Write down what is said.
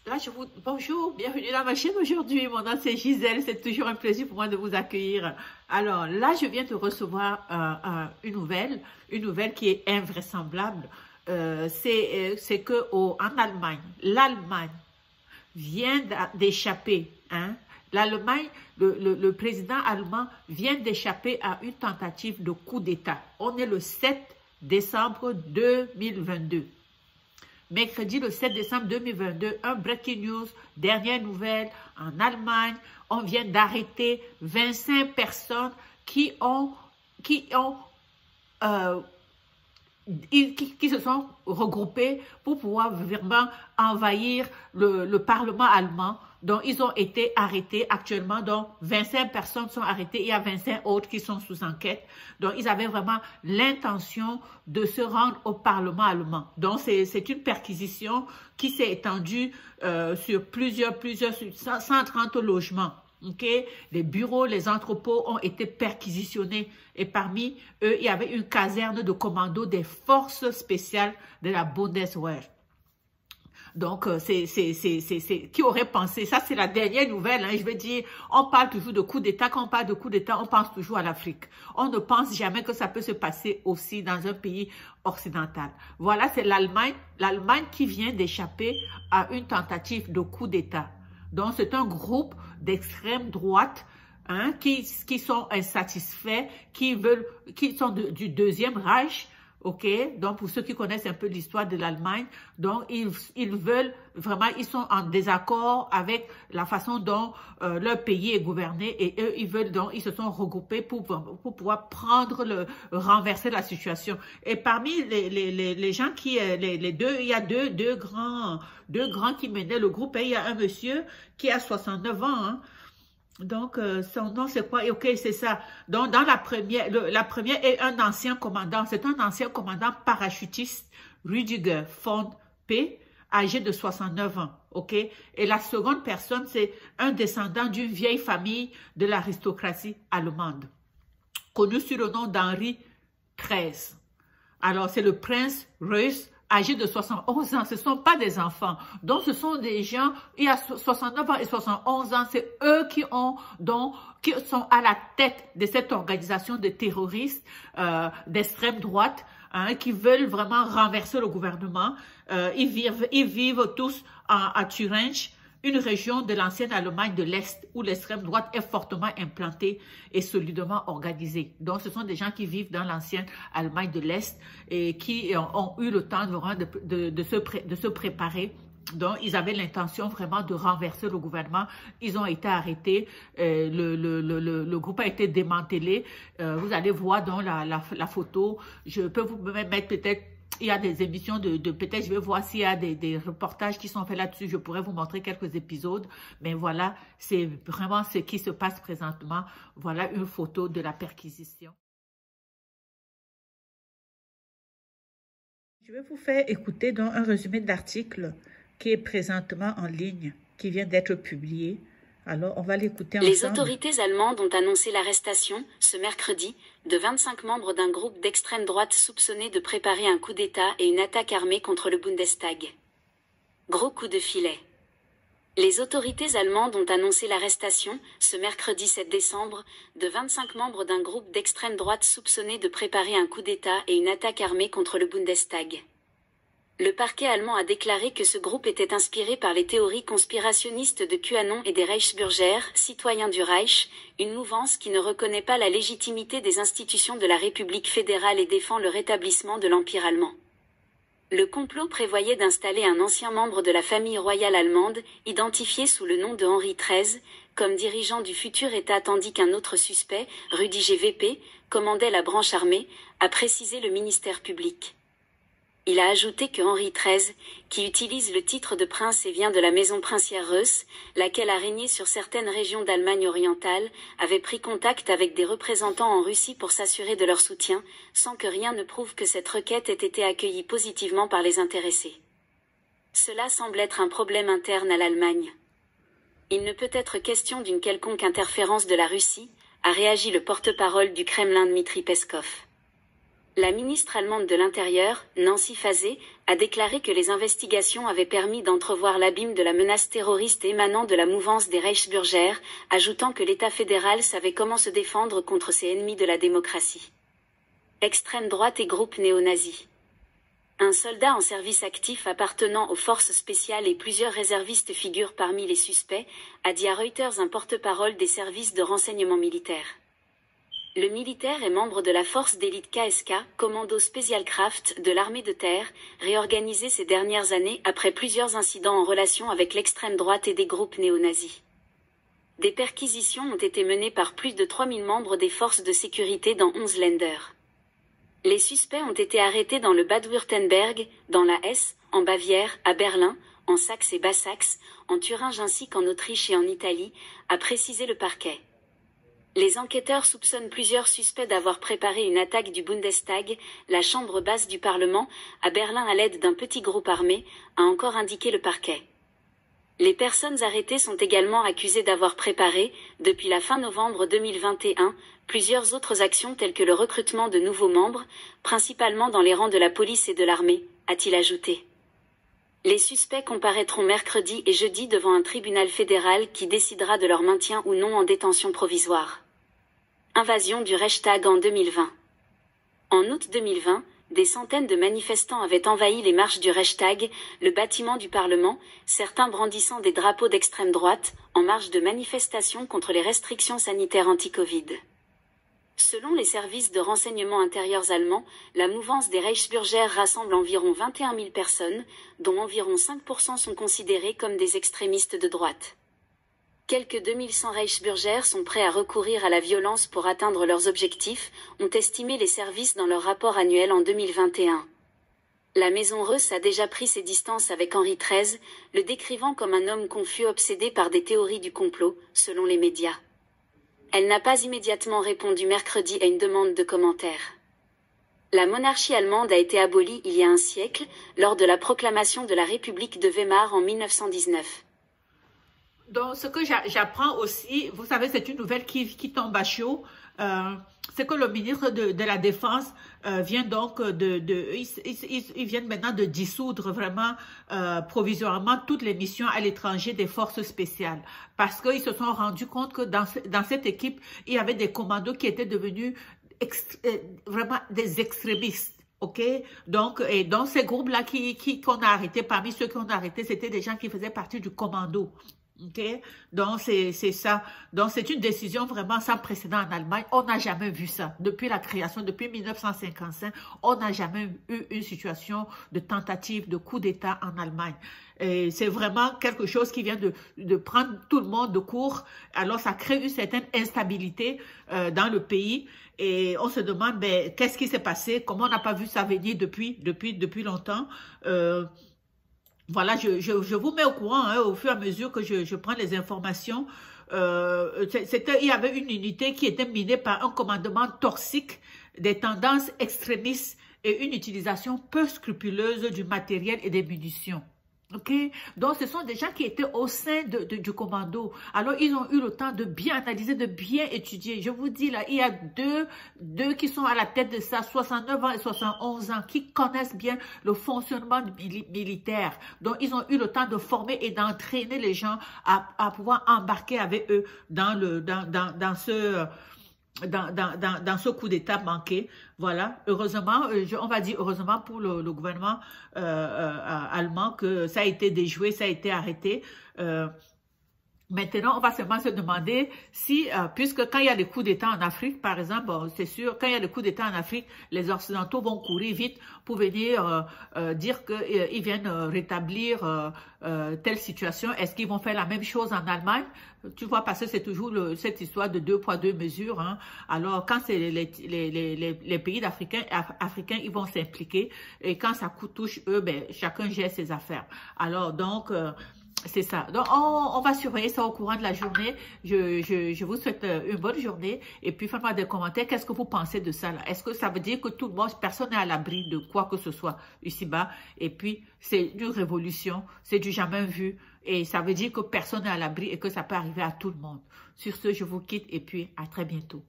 Là, bonjour, bienvenue dans ma chaîne aujourd'hui. Mon nom c'est Gisèle, c'est toujours un plaisir pour moi de vous accueillir. Alors là, je viens de recevoir une nouvelle qui est invraisemblable. C'est que en Allemagne, l'Allemagne vient d'échapper. L'Allemagne, le président allemand vient d'échapper à une tentative de coup d'État. On est le 7 décembre 2022. Mercredi, le 7 décembre 2022, un breaking news, dernière nouvelle, en Allemagne, on vient d'arrêter 25 personnes qui se sont regroupées pour pouvoir vraiment envahir le Parlement allemand. Donc, ils ont été arrêtés actuellement. Donc, 25 personnes sont arrêtées. Il y a 25 autres qui sont sous enquête. Donc, ils avaient vraiment l'intention de se rendre au Parlement allemand. Donc, c'est une perquisition qui s'est étendue sur plusieurs 130 logements. Okay? Les bureaux, les entrepôts ont été perquisitionnés. Et parmi eux, il y avait une caserne de commando des forces spéciales de la Bundeswehr. Donc, qui aurait pensé, ça c'est la dernière nouvelle, je veux dire, on parle toujours de coup d'État, quand on parle de coup d'État, on pense toujours à l'Afrique. On ne pense jamais que ça peut se passer aussi dans un pays occidental. Voilà, c'est l'Allemagne qui vient d'échapper à une tentative de coup d'État. Donc, c'est un groupe d'extrême droite qui sont insatisfaits, qui sont du Deuxième Reich. Ok, donc pour ceux qui connaissent un peu l'histoire de l'Allemagne, donc ils veulent vraiment, ils sont en désaccord avec la façon dont leur pays est gouverné et eux ils se sont regroupés pour pouvoir renverser la situation. Et parmi les gens il y a deux grands qui menaient le groupe. Et il y a un monsieur qui a 69 ans. Donc, son nom, c'est quoi? Ok, c'est ça. Donc, dans la première est un ancien commandant. C'est un ancien commandant parachutiste, Rüdiger von P., âgé de 69 ans. Ok? Et la seconde personne, c'est un descendant d'une vieille famille de l'aristocratie allemande, connu sous le nom d'Henri XIII. Alors, c'est le prince Reuss, âgés de 71 ans, ce ne sont pas des enfants. Donc, ce sont des gens, il y a 69 ans et 71 ans, c'est eux qui sont à la tête de cette organisation de terroristes d'extrême droite, qui veulent vraiment renverser le gouvernement. Ils vivent tous à Thuringe, une région de l'ancienne Allemagne de l'Est où l'extrême droite est fortement implantée et solidement organisée. Donc, ce sont des gens qui vivent dans l'ancienne Allemagne de l'Est et qui ont eu le temps de se préparer. Donc, ils avaient l'intention vraiment de renverser le gouvernement. Ils ont été arrêtés. Le groupe a été démantelé. Vous allez voir dans la photo. Je peux vous mettre peut-être... Il y a des émissions peut-être je vais voir s'il y a des reportages qui sont faits là-dessus. Je pourrais vous montrer quelques épisodes. Mais voilà, c'est vraiment ce qui se passe présentement. Voilà une photo de la perquisition. Je vais vous faire écouter donc un résumé de l'article qui est présentement en ligne, qui vient d'être publié. Alors, on va l'écouter ensemble. Les autorités allemandes ont annoncé l'arrestation, ce mercredi, de 25 membres d'un groupe d'extrême droite soupçonnés de préparer un coup d'État et une attaque armée contre le Bundestag. Gros coup de filet. Les autorités allemandes ont annoncé l'arrestation, ce mercredi 7 décembre, de 25 membres d'un groupe d'extrême droite soupçonnés de préparer un coup d'État et une attaque armée contre le Bundestag. Le parquet allemand a déclaré que ce groupe était inspiré par les théories conspirationnistes de QAnon et des Reichsbürger, citoyens du Reich, une mouvance qui ne reconnaît pas la légitimité des institutions de la République fédérale et défend le rétablissement de l'Empire allemand. Le complot prévoyait d'installer un ancien membre de la famille royale allemande, identifié sous le nom de Henri XIII, comme dirigeant du futur État tandis qu'un autre suspect, Rüdiger VP, commandait la branche armée, a précisé le ministère public. Il a ajouté que Henri XIII, qui utilise le titre de prince et vient de la maison princière Reuss, laquelle a régné sur certaines régions d'Allemagne orientale, avait pris contact avec des représentants en Russie pour s'assurer de leur soutien, sans que rien ne prouve que cette requête ait été accueillie positivement par les intéressés. Cela semble être un problème interne à l'Allemagne. Il ne peut être question d'une quelconque interférence de la Russie, a réagi le porte-parole du Kremlin Dmitri Peskov. La ministre allemande de l'Intérieur, Nancy Faeser, a déclaré que les investigations avaient permis d'entrevoir l'abîme de la menace terroriste émanant de la mouvance des Reichsbürger, ajoutant que l'État fédéral savait comment se défendre contre ses ennemis de la démocratie. Extrême droite et groupe néo-nazis. Un soldat en service actif appartenant aux forces spéciales et plusieurs réservistes figurent parmi les suspects, a dit à Reuters un porte-parole des services de renseignement militaire. Le militaire est membre de la force d'élite KSK, Commando Spezialkraft de l'armée de terre, réorganisée ces dernières années après plusieurs incidents en relation avec l'extrême droite et des groupes néo-nazis. Des perquisitions ont été menées par plus de 3000 membres des forces de sécurité dans 11 Länder. Les suspects ont été arrêtés dans le Bade-Württemberg, dans la Hesse, en Bavière, à Berlin, en Saxe et Bas-Saxe, en Thuringe ainsi qu'en Autriche et en Italie, a précisé le parquet. Les enquêteurs soupçonnent plusieurs suspects d'avoir préparé une attaque du Bundestag, la chambre basse du Parlement, à Berlin à l'aide d'un petit groupe armé, a encore indiqué le parquet. Les personnes arrêtées sont également accusées d'avoir préparé, depuis la fin novembre 2021, plusieurs autres actions telles que le recrutement de nouveaux membres, principalement dans les rangs de la police et de l'armée, a-t-il ajouté. Les suspects comparaîtront mercredi et jeudi devant un tribunal fédéral qui décidera de leur maintien ou non en détention provisoire. Invasion du Reichstag en 2020. En août 2020, des centaines de manifestants avaient envahi les marches du Reichstag, le bâtiment du Parlement, certains brandissant des drapeaux d'extrême droite, en marge de manifestations contre les restrictions sanitaires anti-Covid. Selon les services de renseignement intérieurs allemands, la mouvance des Reichsbürger rassemble environ 21 000 personnes, dont environ 5% sont considérés comme des extrémistes de droite. Quelques 2100 Reichsbürger sont prêts à recourir à la violence pour atteindre leurs objectifs, ont estimé les services dans leur rapport annuel en 2021. La Maison Russe a déjà pris ses distances avec Henri XIII, le décrivant comme un homme confus obsédé par des théories du complot, selon les médias. Elle n'a pas immédiatement répondu mercredi à une demande de commentaires. La monarchie allemande a été abolie il y a un siècle, lors de la proclamation de la République de Weimar en 1919. Donc, ce que j'apprends aussi, vous savez, c'est une nouvelle qui tombe à chaud, c'est que le ministre de la Défense vient donc ils viennent maintenant de dissoudre vraiment provisoirement toutes les missions à l'étranger des forces spéciales. Parce qu'ils se sont rendus compte que dans cette équipe, il y avait des commandos qui étaient devenus vraiment des extrémistes. OK? Donc, et dans ces groupes-là qu'on a arrêtés, parmi ceux qu'on a arrêtés, c'était des gens qui faisaient partie du commando. OK? Donc, c'est ça. Donc, c'est une décision vraiment sans précédent en Allemagne. On n'a jamais vu ça. Depuis la création, depuis 1955, on n'a jamais eu une situation de tentative de coup d'État en Allemagne. Et c'est vraiment quelque chose qui vient de prendre tout le monde de court. Alors, ça crée une certaine instabilité dans le pays. Et on se demande, ben, qu'est-ce qui s'est passé? Comment on n'a pas vu ça venir depuis longtemps? Voilà, je vous mets au courant hein, au fur et à mesure que je prends les informations. Il y avait une unité qui était minée par un commandement toxique, des tendances extrémistes et une utilisation peu scrupuleuse du matériel et des munitions. OK? Donc, ce sont des gens qui étaient au sein du commando. Alors, ils ont eu le temps de bien analyser, de bien étudier. Je vous dis, là, il y a deux qui sont à la tête de ça, 69 ans et 71 ans, qui connaissent bien le fonctionnement militaire. Donc, ils ont eu le temps de former et d'entraîner les gens à pouvoir embarquer avec eux dans ce coup d'État manqué. Voilà, heureusement, on va dire heureusement pour le gouvernement allemand que ça a été déjoué, ça a été arrêté. Maintenant, on va seulement se demander si, puisque quand il y a des coups d'État en Afrique, par exemple, bon, c'est sûr, quand il y a des coups d'État en Afrique, les Occidentaux vont courir vite pour venir dire qu'ils viennent rétablir telle situation. Est-ce qu'ils vont faire la même chose en Allemagne? Tu vois, parce que c'est toujours cette histoire de 2 poids 2 mesures. Hein. Alors, quand c'est les pays africains, ils vont s'impliquer. Et quand ça touche eux, ben, chacun gère ses affaires. Alors, donc... c'est ça. Donc, on va surveiller ça au courant de la journée. Je vous souhaite une bonne journée. Et puis, faites-moi des commentaires. Qu'est-ce que vous pensez de ça? Est-ce que ça veut dire que tout le monde, personne n'est à l'abri de quoi que ce soit ici-bas? Et puis, c'est une révolution. C'est du jamais vu. Et ça veut dire que personne n'est à l'abri et que ça peut arriver à tout le monde. Sur ce, je vous quitte et puis à très bientôt.